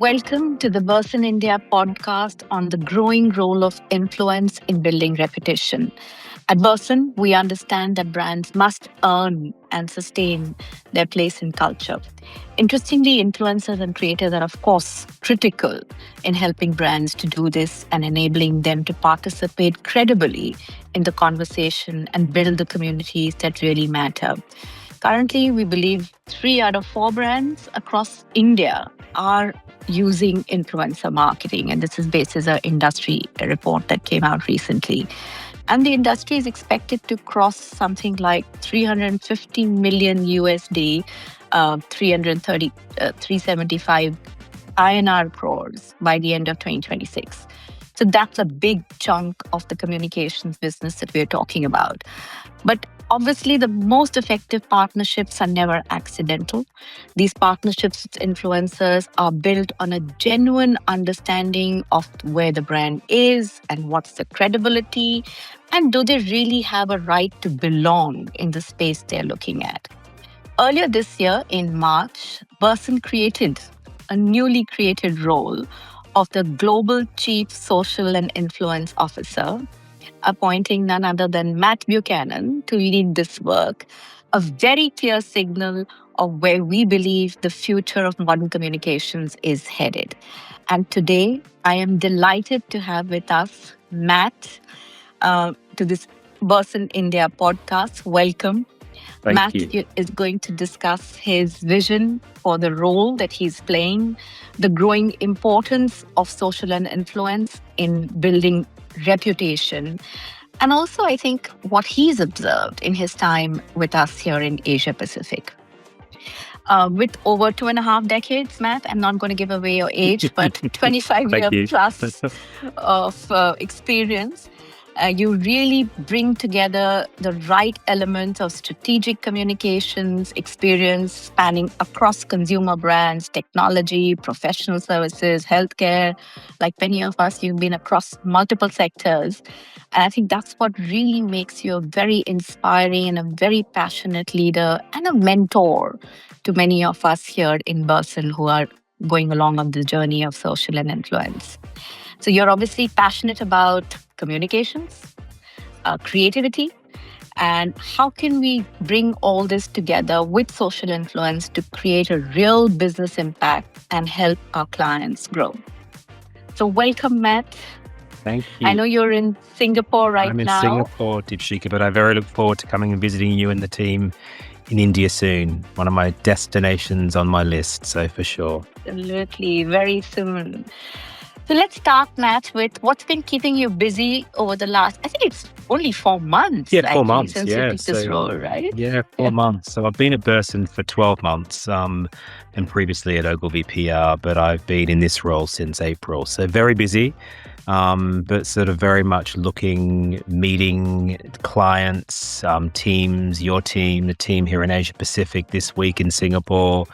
Welcome to the Burson India Podcast on the growing role of influence in building reputation. At Burson, we understand that brands must earn and sustain their place in culture. Interestingly, influencers and creators are, of course, critical in helping brands to do this and enabling them to participate credibly in the conversation and build the communities that really matter. Currently, we believe 3 out of 4 brands across India are using influencer marketing. And this is based on an industry report that came out recently. And the industry is expected to cross something like 350 million USD, 375 INR crores by the end of 2026. So that's a big chunk of the communications business that we're talking about. But obviously, the most effective partnerships are never accidental. These partnerships with influencers are built on a genuine understanding of where the brand is and what's the credibility, and do they really have a right to belong in the space they're looking at. Earlier this year, in March, Burson created a newly created role of the Global Chief Social and Influence Officer, appointing none other than Matt Buchanan to lead this work, a very clear signal of where we believe the future of modern communications is headed. And today, I am delighted to have with us Matt to this Burson India podcast. Welcome. Thank you. Is going to discuss his vision for the role that he's playing, the growing importance of social and influence in building reputation, and also, I think, what he's observed in his time with us here in Asia Pacific. With over 2.5 decades, Matt, I'm not going to give away your age, but 25 years plus of experience. You really bring together the right elements of strategic communications, experience spanning across consumer brands, technology, professional services, healthcare. Like many of us, you've been across multiple sectors. And I think that's what really makes you a very inspiring and a very passionate leader and a mentor to many of us here in Burson who are going along on the journey of social and influence. So you're obviously passionate about communications, creativity, and how can we bring all this together with social influence to create a real business impact and help our clients grow. So welcome, Matt. Thank you. I know you're in Singapore now. I'm in Singapore, Deepshikha, but I very look forward to coming and visiting you and the team in India soon. One of my destinations on my list, so for sure. Absolutely, very soon. So let's start, Matt, with what's been keeping you busy over the last, I think it's only 4 months. Yeah, 4 months. Since you took this role, right? Yeah, 4 months. So I've been at Burson for 12 months and previously at Ogilvy PR, but I've been in this role since April. So very busy, but sort of very much meeting clients, teams, your team, the team here in Asia Pacific this week in Singapore,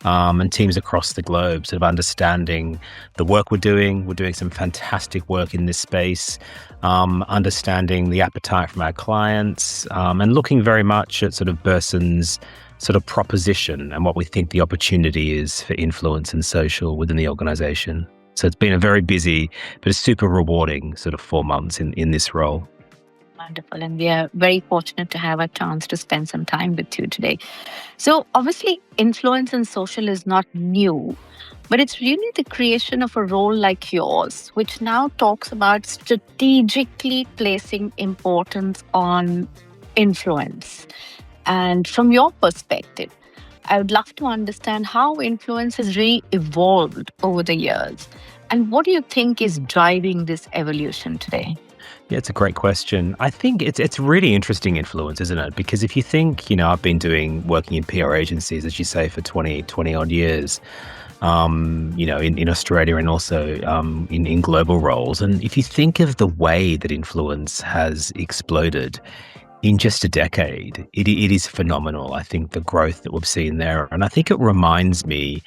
and teams across the globe, sort of understanding the work we're doing. We're doing some fantastic work in this space, understanding the appetite from our clients, and looking very much at sort of Burson's sort of proposition and what we think the opportunity is for influence and social within the organization. So it's been a very busy, but a super rewarding sort of 4 months in this role. Wonderful. And we are very fortunate to have a chance to spend some time with you today. So obviously, influence and social is not new, but it's really the creation of a role like yours, which now talks about strategically placing importance on influence. And from your perspective, I would love to understand how influence has really evolved over the years. And what do you think is driving this evolution today? Yeah, it's a great question. I think it's really interesting influence, isn't it? Because if you think, I've been working in PR agencies, as you say, for 20 odd years, in Australia and also in global roles. And if you think of the way that influence has exploded in just a decade, it is phenomenal. I think the growth that we've seen there. And I think it reminds me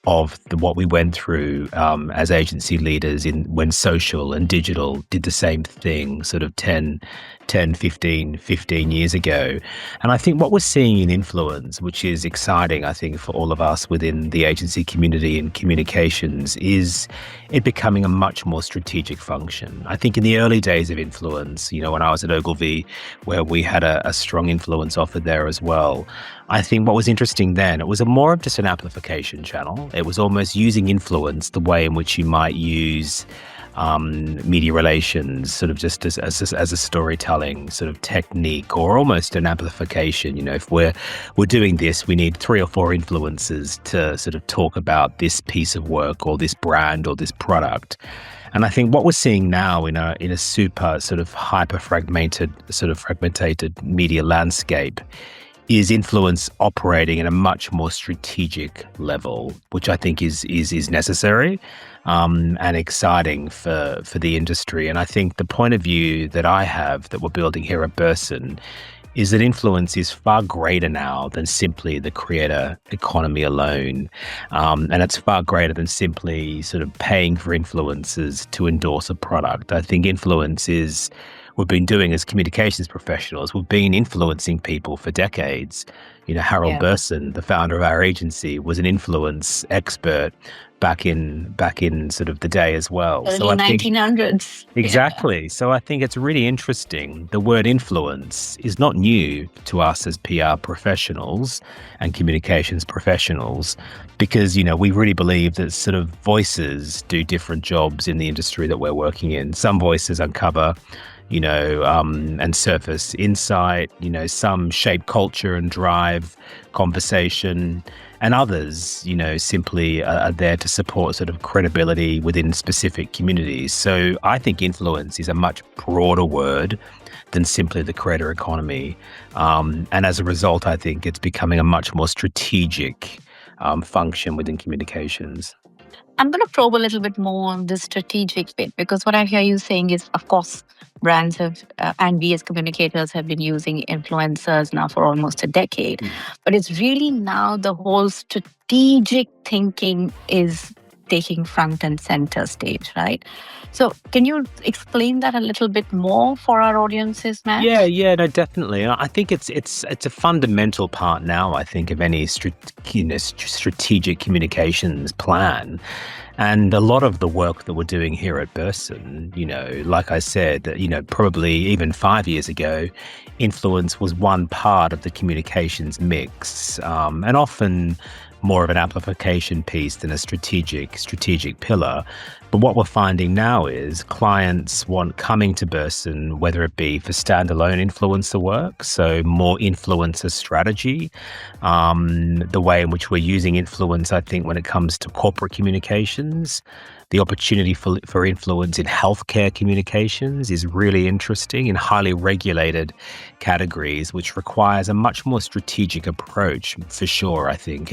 of what we went through as agency leaders when social and digital did the same thing sort of 10 10, 15 years ago. And I think what we're seeing in influence, which is exciting, I think, for all of us within the agency community and communications, is it becoming a much more strategic function. I think in the early days of influence, when I was at Ogilvy, where we had a strong influence offered there as well, I think what was interesting then, it was more of just an amplification channel. It was almost using influence the way in which you might use media relations, sort of just as a storytelling sort of technique, or almost an amplification. If we're doing this, we need 3 or 4 influencers to sort of talk about this piece of work or this brand or this product. And I think what we're seeing now in a super sort of fragmented media landscape is influence operating at a much more strategic level, which I think is necessary and exciting for the industry. And I think the point of view that I have that we're building here at Burson is that influence is far greater now than simply the creator economy alone. And it's far greater than simply sort of paying for influencers to endorse a product. I think influence is, we've been doing as communications professionals, we've been influencing people for decades. Harold Burson, the founder of our agency, was an influence expert back in sort of the day as well. Early 1900s. Exactly. Yeah. So I think it's really interesting. The word influence is not new to us as PR professionals and communications professionals, because, we really believe that sort of voices do different jobs in the industry that we're working in. Some voices uncover and surface insight, some shape culture and drive conversation, and others, simply are there to support sort of credibility within specific communities. So I think influence is a much broader word than simply the creator economy. And as a result, I think it's becoming a much more strategic function within communications. I'm going to probe a little bit more on this strategic bit, because what I hear you saying is, of course, brands have, and we as communicators have been using influencers now for almost a decade. But it's really now the whole strategic thinking is taking front and center stage, right? So can you explain that a little bit more for our audiences, Matt? Yeah, no, definitely. I think it's a fundamental part now, I think, of any strategic communications plan. And a lot of the work that we're doing here at Burson, like I said, probably even 5 years ago, influence was one part of the communications mix, and often more of an amplification piece than a strategic pillar. But what we're finding now is clients want coming to Burson, whether it be for standalone influencer work, so more influencer strategy, the way in which we're using influence, I think, when it comes to corporate communications. The opportunity for influence in healthcare communications is really interesting in highly regulated categories, which requires a much more strategic approach, for sure, I think.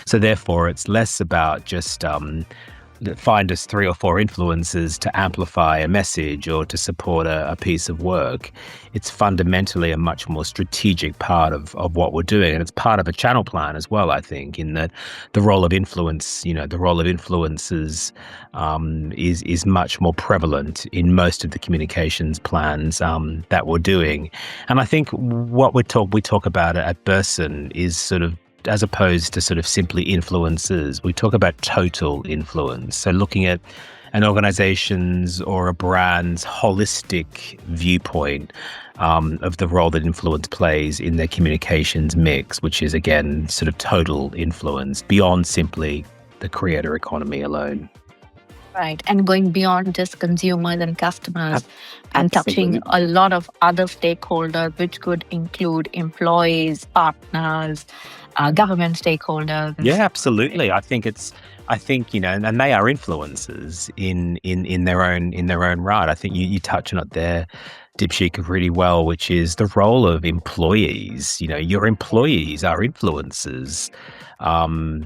So therefore, it's less about just find us 3 or 4 influencers to amplify a message or to support a piece of work. It's fundamentally a much more strategic part of what we're doing. And it's part of a channel plan as well, I think, in that the role of influence, the role of influencers is much more prevalent in most of the communications plans that we're doing. And I think what we talk about at Burson is sort of, as opposed to sort of simply influencers, we talk about total influence. So looking at an organization's or a brand's holistic viewpoint of the role that influence plays in their communications mix, which is, again, sort of total influence beyond simply the creator economy alone. Right. And going beyond just consumers and customers and touching a lot of other stakeholders, which could include employees, partners, government stakeholders. Yeah, absolutely. I think and they are influencers in their own right. I think you touch on it there, Deepshikha, really well, which is the role of employees. Your employees are influencers.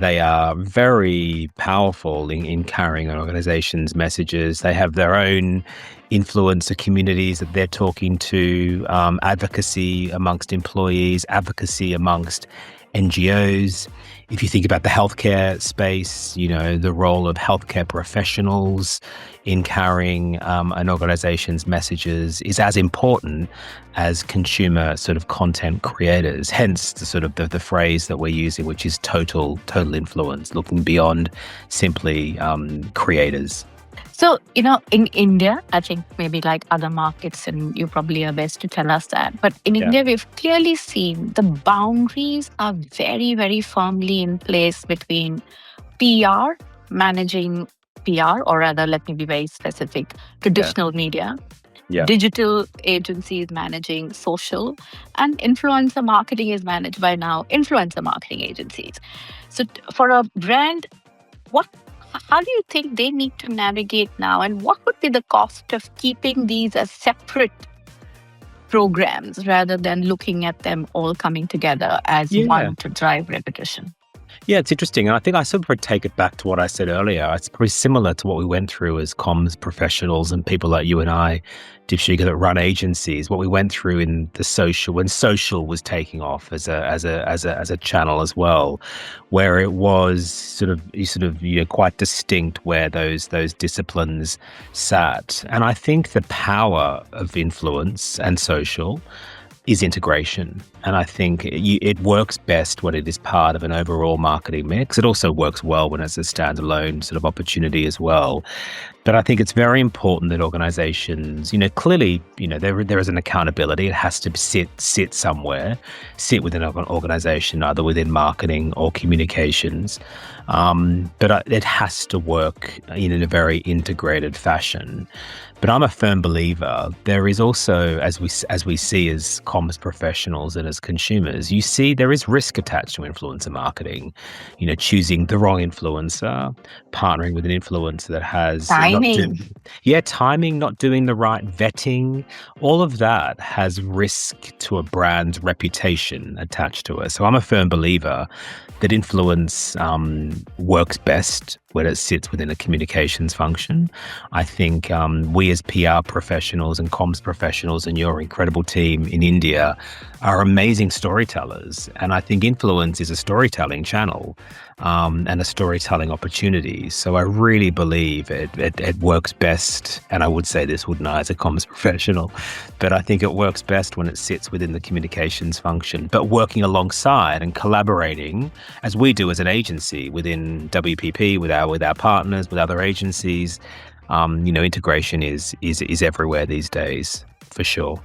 They are very powerful in carrying an organization's messages. They have their own influencer communities that they're talking to, advocacy amongst employees, advocacy amongst NGOs. If you think about the healthcare space, the role of healthcare professionals in carrying an organization's messages is as important as consumer sort of content creators. Hence the sort of the phrase that we're using, which is total influence, looking beyond simply creators. So, in India, I think maybe like other markets, and you probably are best to tell us that, but in India, we've clearly seen the boundaries are very, very firmly in place between PR, managing PR, or rather, let me be very specific, traditional media, digital agencies managing social, and influencer marketing is managed by now influencer marketing agencies. So for a brand, how do you think they need to navigate now? And what would be the cost of keeping these as separate programs rather than looking at them all coming together as one to drive repetition? Yeah, it's interesting. And I think I sort of take it back to what I said earlier. It's pretty similar to what we went through as comms professionals and people like you and I, Deepshikha, that run agencies. What we went through in the social, when social was taking off as a channel as well, where it was sort of quite distinct where those disciplines sat. And I think the power of influence and social is integration. And I think it works best when it is part of an overall marketing mix. It also works well when it's a standalone sort of opportunity as well. But I think it's very important that organizations, clearly, there is an accountability. It has to sit somewhere, sit within an organization, either within marketing or communications. But it has to work in a very integrated fashion. But I'm a firm believer there is also, as we see as commerce professionals and as consumers, you see there is risk attached to influencer marketing. Choosing the wrong influencer, partnering with an influencer that has timing, not doing the right vetting. All of that has risk to a brand's reputation attached to it. So I'm a firm believer that influence works best when it sits within a communications function. I think we as PR professionals and comms professionals and your incredible team in India are amazing storytellers. And I think influence is a storytelling channel and a storytelling opportunity. So I really believe it works best. And I would say this, wouldn't I, as a comms professional, but I think it works best when it sits within the communications function, but working alongside and collaborating as we do as an agency within WPP, with our partners, with other agencies. Integration is everywhere these days, for sure.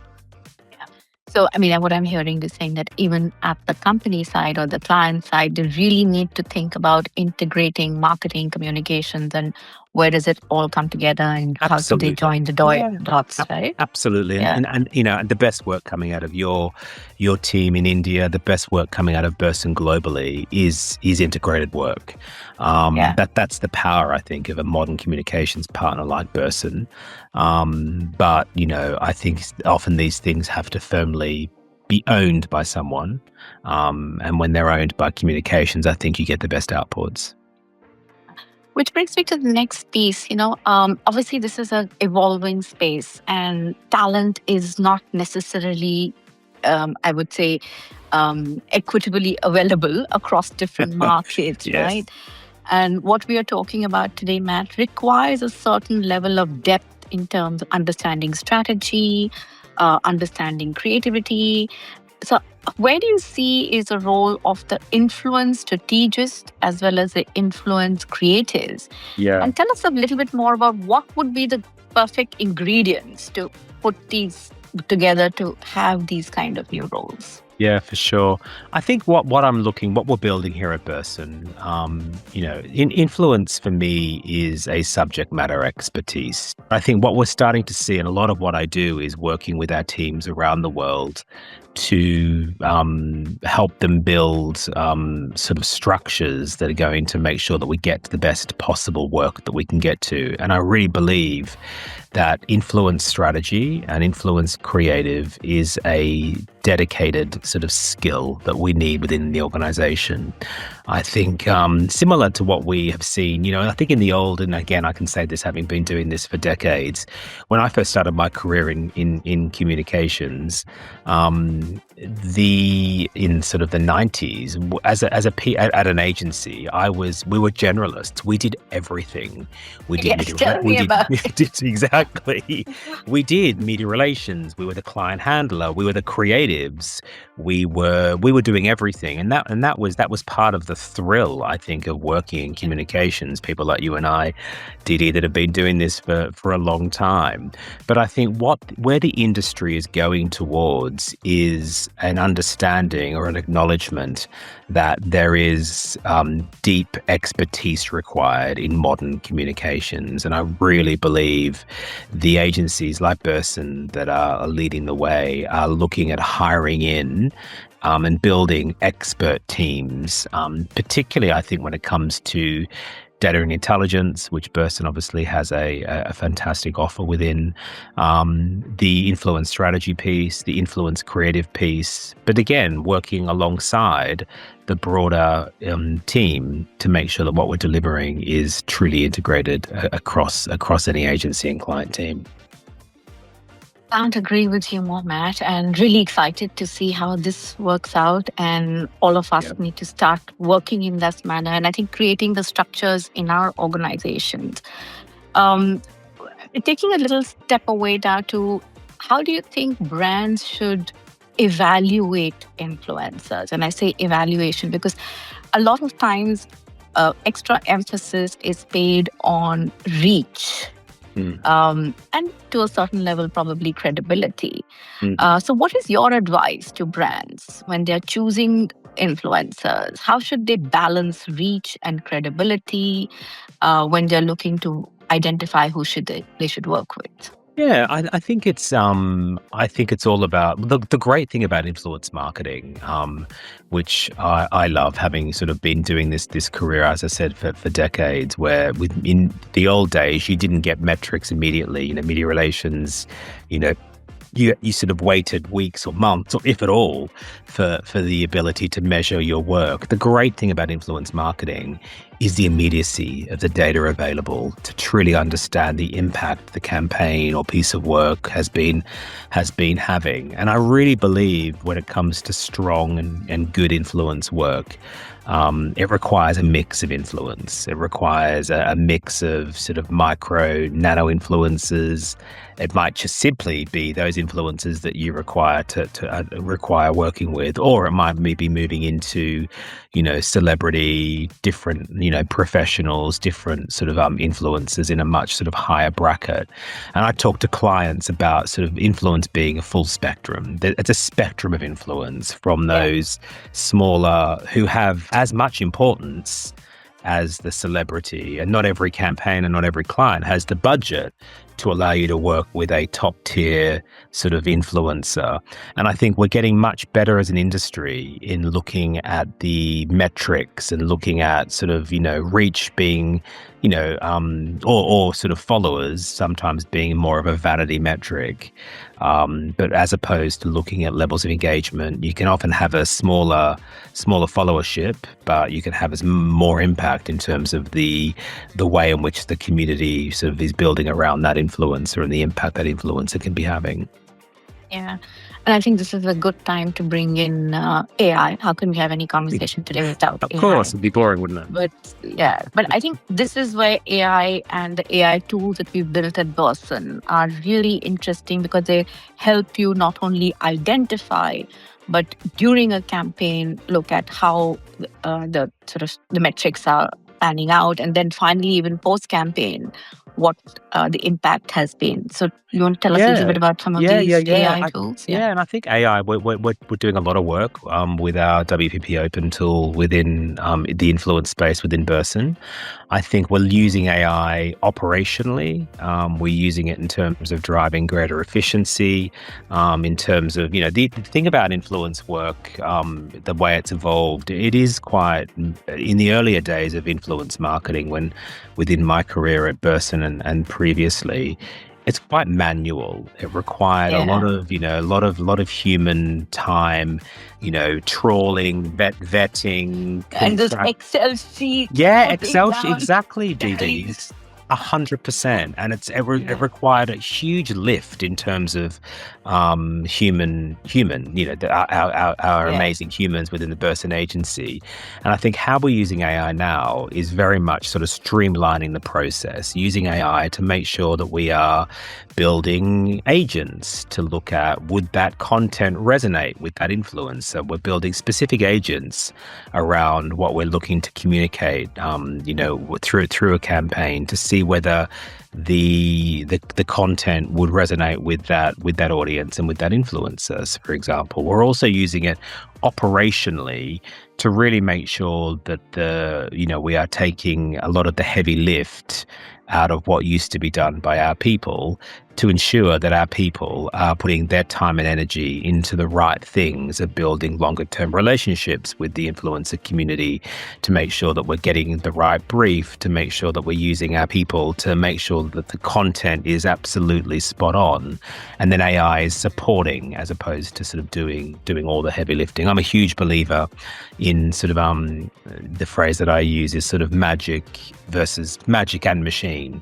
So, what I'm hearing is saying that even at the company side or the client side, they really need to think about integrating marketing, communications, and where does it all come together and how do they join the dots, right? Absolutely. Yeah. And the best work coming out of your team in India, the best work coming out of Burson globally is integrated work. That's the power, I think, of a modern communications partner like Burson. But I think often these things have to firmly be owned by someone. And when they're owned by communications, I think you get the best outputs. Which brings me to the next piece. Obviously this is an evolving space and talent is not necessarily, I would say, equitably available across different markets, yes. Right? And what we are talking about today, Matt, requires a certain level of depth in terms of understanding strategy, understanding creativity. So where do you see is the role of the influence strategist as well as the influence creators? Yeah. And tell us a little bit more about what would be the perfect ingredients to put these together to have these kind of new roles. Yeah, for sure. I think what we're building here at Burson, influence for me is a subject matter expertise. I think what we're starting to see, and a lot of what I do is working with our teams around the world to help them build sort of structures that are going to make sure that we get to the best possible work that we can get to. And I really believe that influence strategy and influence creative is a dedicated sort of skill that we need within the organization. I think similar to what we have seen, I think in the old, and again, I can say this having been doing this for decades, when I first started my career in communications, in sort of the 90s, at an agency, we were generalists. We did everything. We did Yes, tell me about it. exactly. We did media relations. We were the client handler. We were the creatives. We were doing everything, and that was part of the thrill, I think, of working in communications. People like you and I, Didi, that have been doing this for a long time. But I think where the industry is going towards is an understanding or an acknowledgement that there is deep expertise required in modern communications. And I really believe the agencies like Burson that are leading the way are looking at hiring in and building expert teams, particularly, I think, when it comes to data and intelligence, which Burson obviously has a fantastic offer within, the influence strategy piece, the influence creative piece, but again, working alongside the broader team to make sure that what we're delivering is truly integrated across any agency and client team. Can't agree with you more, Matt, and really excited to see how this works out. And all of us need to start working in this manner. And I think creating the structures in our organizations. Taking a little step away now to how do you think brands should evaluate influencers? And I say evaluation because a lot of times extra emphasis is paid on reach. And to a certain level, probably credibility. So what is your advice to brands when they're choosing influencers? How should they balance reach and credibility when they're looking to identify who they should work with? Yeah, I think it's all about the great thing about influence marketing, which I love, having sort of been doing this career, as I said, for decades, where in the old days you didn't get metrics immediately. Media relations, you sort of waited weeks or months, or if at all, for the ability to measure your work. The great thing about influence marketing is the immediacy of the data available to truly understand the impact the campaign or piece of work has been having. And I really believe when it comes to strong and good influence work, it requires a mix of influence. It requires a mix of sort of micro, nano influences. It might just simply be those influences that you require to require working with, or it might be moving into, celebrity, different, professionals, different sort of influencers in a much sort of higher bracket. And I talk to clients about sort of influence being a full spectrum. It's a spectrum of influence from those smaller who have as much importance as the celebrity, and not every campaign and not every client has the budget to allow you to work with a top tier sort of influencer. And I think we're getting much better as an industry in looking at the metrics and looking at sort of, reach being, or sort of followers sometimes being more of a vanity metric. But as opposed to looking at levels of engagement, you can often have a smaller followership, but you can have more impact in terms of the way in which the community sort of is building around that influencer and the impact that influencer can be having. Yeah. And I think this is a good time to bring in AI. How can we have any conversation today without AI? Of course, it'd be boring, wouldn't it? But I think this is where AI and the AI tools that we've built at Burson are really interesting, because they help you not only identify, but during a campaign, look at how the metrics are panning out, and then finally, even post-campaign, what the impact has been. So you want to tell us a little bit about some of these AI tools? Yeah, and I think AI, we're doing a lot of work with our WPP Open tool within the influence space within Burson. I think we're using AI operationally. We're using it in terms of driving greater efficiency, in terms of, the thing about influence work, the way it's evolved, it is quite, in the earlier days of influence marketing, when within my career at Burson and previously, it's quite manual. It required a lot of human time, trawling, vetting, and those Excel sheets. Yeah, Excel sheets, exactly, DD. 100%, and it Yeah. required a huge lift in terms of human, our Yeah. amazing humans within the Burson agency. And I think how we're using AI now is very much sort of streamlining the process, using AI to make sure that we are building agents to look at, would that content resonate with that influencer? We're building specific agents around what we're looking to communicate, through a campaign to see whether the content would resonate with that audience and with that influencer. So for example, we're also using it operationally to really make sure that we are taking a lot of the heavy lift out of what used to be done by our people, to ensure that our people are putting their time and energy into the right things of building longer term relationships with the influencer community, to make sure that we're getting the right brief, to make sure that we're using our people to make sure that the content is absolutely spot on. And then AI is supporting as opposed to sort of doing all the heavy lifting. I'm a huge believer in sort of the phrase that I use is sort of magic versus magic and machine.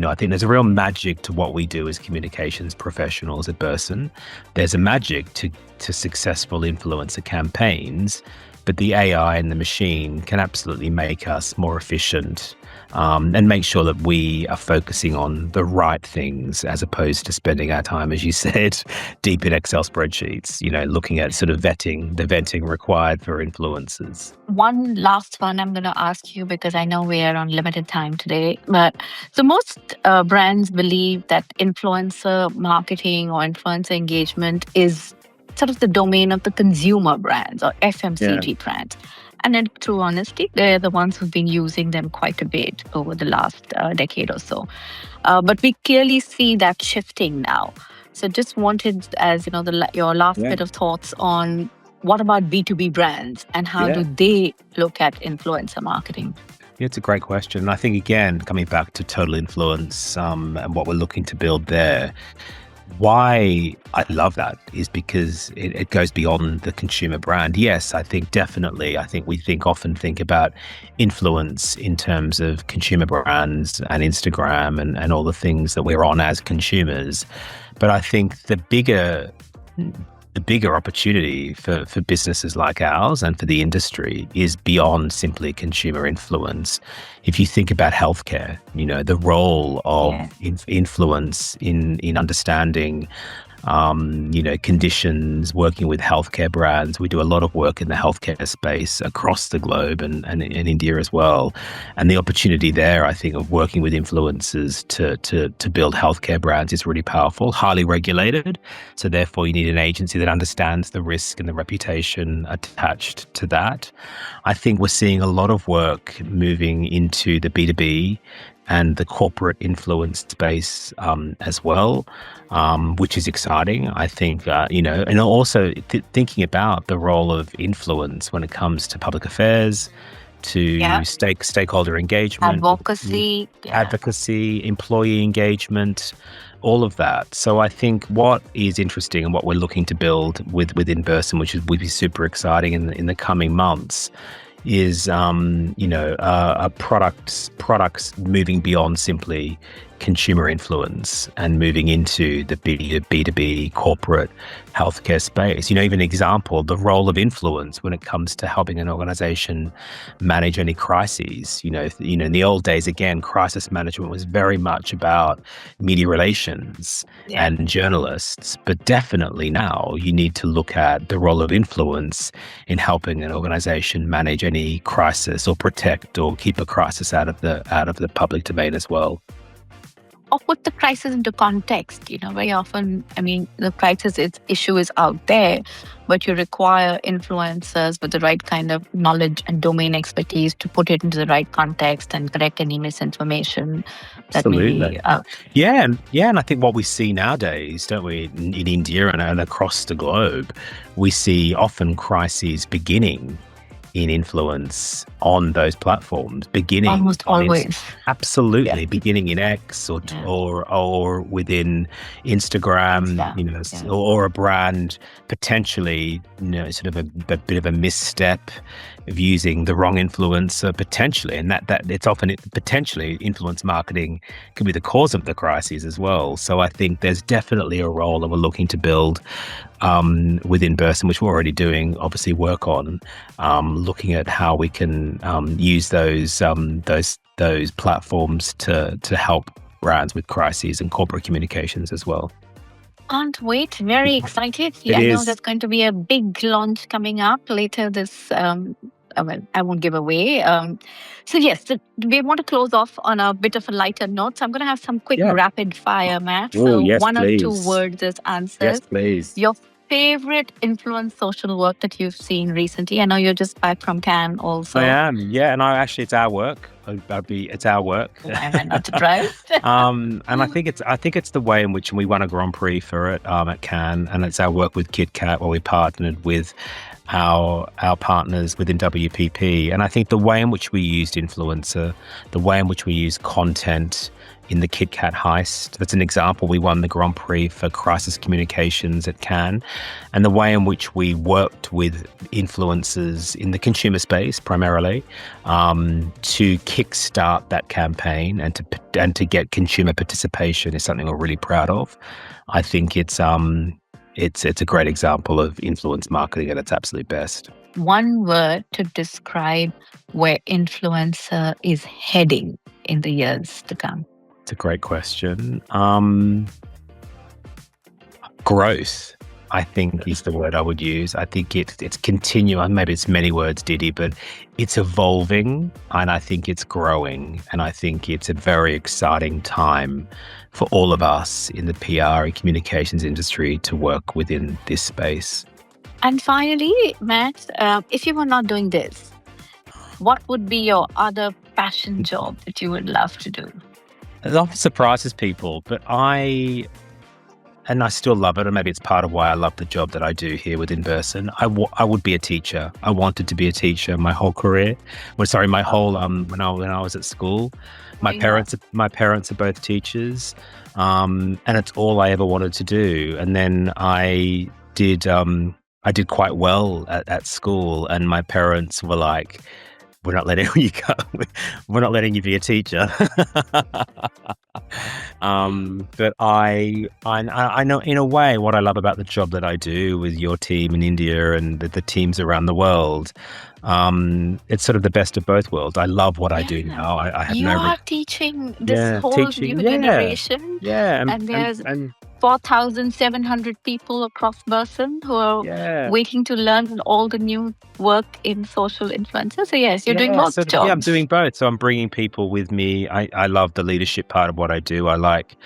I think there's a real magic to what we do as communications professionals at Burson. There's a magic to successful influencer campaigns, but the AI and the machine can absolutely make us more efficient, and make sure that we are focusing on the right things as opposed to spending our time, as you said, deep in Excel spreadsheets, looking at sort of the vetting required for influencers. One last one I'm going to ask you, because I know we are on limited time today. But so most brands believe that influencer marketing or influencer engagement is sort of the domain of the consumer brands or FMCG brands. And in true honesty, they're the ones who've been using them quite a bit over the last decade or so. But we clearly see that shifting now. So just wanted, as your last bit of thoughts on what about B2B brands and how do they look at influencer marketing? Yeah, it's a great question. I think, again, coming back to total influence and what we're looking to build there, why I love that is because it goes beyond the consumer brand. Yes, I think definitely. I think we often think about influence in terms of consumer brands and Instagram and all the things that we're on as consumers. But I think the bigger opportunity for businesses like ours and for the industry is beyond simply consumer influence. If you think about healthcare, the role of influence in understanding conditions, working with healthcare brands. We do a lot of work in the healthcare space across the globe and in India as well. And the opportunity there, I think, of working with influencers to build healthcare brands is really powerful, highly regulated. So therefore, you need an agency that understands the risk and the reputation attached to that. I think we're seeing a lot of work moving into the B2B and the corporate influence space as well, which is exciting. I think, and also thinking about the role of influence when it comes to public affairs, to stakeholder engagement, advocacy, employee engagement, all of that. So I think what is interesting and what we're looking to build within Burson, which would be super exciting in the coming months, is products moving beyond simply consumer influence and moving into the B2B corporate healthcare space. Even example, the role of influence when it comes to helping an organization manage any crises. In the old days, again, crisis management was very much about media relations and journalists, but definitely now you need to look at the role of influence in helping an organization manage any crisis or protect or keep a crisis out of the public domain as well. Or put the crisis into context. Very often, the crisis issue is out there, but you require influencers with the right kind of knowledge and domain expertise to put it into the right context and correct any misinformation. Absolutely. And I think what we see nowadays, don't we, in India and across the globe, we see often crises beginning in influence on those platforms, beginning Almost on always. absolutely Yeah. beginning in X Yeah. or within Instagram, Insta, yeah. or a brand potentially, sort of a bit of a misstep of using the wrong influencer potentially, and that it's often potentially influence marketing can be the cause of the crises as well. So I think there's definitely a role that we're looking to build within Burson, which we're already doing, obviously, work on, looking at how we can use those platforms to help brands with crises and corporate communications as well. Can't wait. Very excited. It I know is. there's going to be a big launch coming up later this. Well, I won't give away. So yes, we want to close off on a bit of a lighter note. So I'm going to have some quick rapid fire, Matt. Oh, So yes, one or two please. words as answers. Yes, please. Your favorite influence social work that you've seen recently? I know you're just back from Cannes also. I am, yeah. And it's our work. It's our work. I'm not surprised. And I think it's the way in which we won a Grand Prix for it at Cannes, and it's our work with KitKat where we partnered with our partners within WPP. And I think the way in which we used influencer, the way in which we use content in the KitKat heist, that's an example. We won the Grand Prix for crisis communications at Cannes, and the way in which we worked with influencers in the consumer space primarily to kickstart that campaign and to get consumer participation is something we're really proud of. I think it's a great example of influence marketing at its absolute best. One word to describe where influencer is heading in the years to come. It's a great question. Growth, I think, is the word I would use. I think it's continuing. Maybe it's many words, Diddy, but it's evolving, and I think it's growing, and I think it's a very exciting time for all of us in the PR and communications industry to work within this space. And finally, Matt, if you were not doing this, what would be your other passion job that you would love to do? It often surprises people, but I still love it, and maybe it's part of why I love the job that I do here within Burson. I would be a teacher. I wanted to be a teacher my whole career. When I was at school. My parents are both teachers, and it's all I ever wanted to do. And then I did quite well at school, and my parents were like, "We're not letting you go. We're not letting you be a teacher." But I know, in a way, what I love about the job that I do with your team in India and the teams around the world. It's sort of the best of both worlds. I love what I do now. I have you are teaching this whole new generation. Yeah, and there's 4,700 people across Burson who are waiting to learn all the new work in social influencer. So yes, you're doing both jobs. Yeah, I'm doing both. So I'm bringing people with me. I love the leadership part of what I do. I like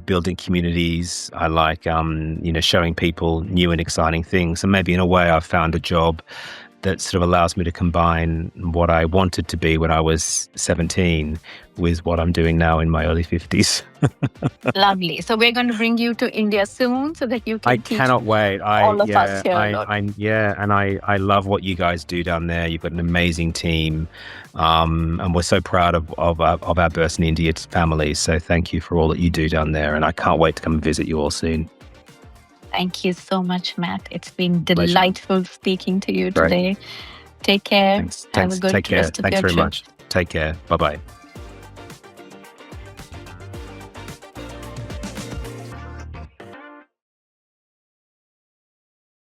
building communities. I like showing people new and exciting things. And maybe in a way, I've found a job that sort of allows me to combine what I wanted to be when I was 17 with what I'm doing now in my early 50s. Lovely. So we're going to bring you to India soon so that you can teach cannot wait. all of us here. And I love what you guys do down there. You've got an amazing team, and we're so proud of our Burson India family. So thank you for all that you do down there, and I can't wait to come and visit you all soon. Thank you so much, Matt. It's been delightful speaking to you today. Take care. Thanks. Have a good Take care. rest of Thanks your very trip. much. Take care. Bye-bye.